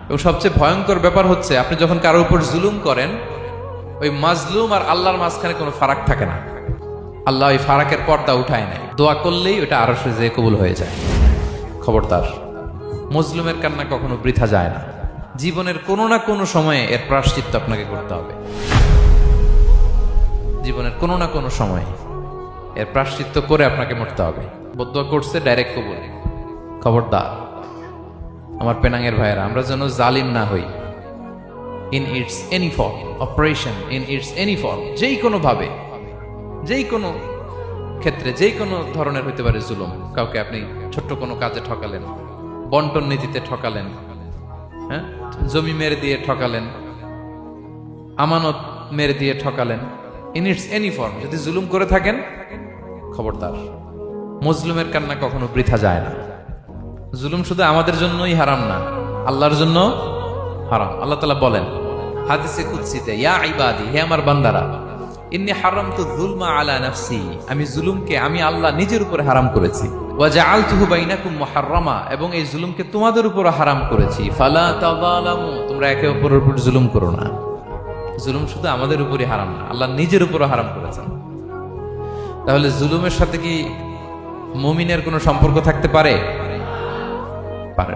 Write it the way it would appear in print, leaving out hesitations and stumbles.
এবং সবচেয়ে ভয়ঙ্কর ব্যাপার হচ্ছে আপনি যখন কারোর উপর জুলুম করেন, ওই মাজলুম আর আল্লাহর মাঝখানে কোনো ফারাক থাকে না। আল্লাহ ওই ফারাকের পর্দা উঠায় নেয়, দোয়া করলেই ওটা আরশে যেয়ে কবুল হয়ে যায়। খবরদার, মজলুমের কান্না কখনো বৃথা যায় না। জীবনের কোনো না কোনো সময়ে এর প্রায়শ্চিত্ত আপনাকে করতে হবে। জীবনের কোনো না কোনো সময়ে এর প্রায়শ্চিত্ত করে আপনাকে মরতে হবে। বদুয়া করছে, ডাইরেক্ট কবুল। খবরদার আমার পেনাঙ্গের ভাইয়েরা, আমরা যেন জালিম না হই। In it's any form, operation in it's any form, যেই কোনো ভাবে, যেই কোনো ক্ষেত্রে, যেই কোনো ধরনের হইতে পারে জুলুম। কাউকে আপনি ছোট্ট কোনো কাজে ঠকালেন, বন্টন নীতিতে ঠকালেন, হ্যাঁ, জমি মেরে দিয়ে ঠকালেন, আমানত মেরে দিয়ে ঠকালেন, ইন ইটস এনি ফর্ম যদি জুলুম করে থাকেন, খবরদার, মজলুমের কান্না কখনো বৃথা যায় না। জুলুম শুধু আমাদের জন্যই হারাম না, আল্লাহর জন্য হারাম। আল্লাহ তাআলা বলেন হাদিসে কুদসিতে, ইয়া ইবাদি, হে আমার বান্দারা, ইন্নী হারামতু যুলমা আলা নাফসি, আমি জুলুমকে আমি আল্লাহ নিজের উপরে হারাম করেছি। ওয়া জাআলতুহু বাইনাকুম মুহাররামা, এবং এই জুলুমকে তোমাদের উপর হারাম করেছি। ফালা তাযালামু, তোমরা একে অপরের উপর জুলুম করো না। জুলুম শুধু আমাদের উপরই হারাম না, আল্লাহ নিজের উপরও হারাম করেছেন। তাহলে জুলুমের সাথে কি মুমিনের কোনো সম্পর্ক থাকতে পারে? পারে না।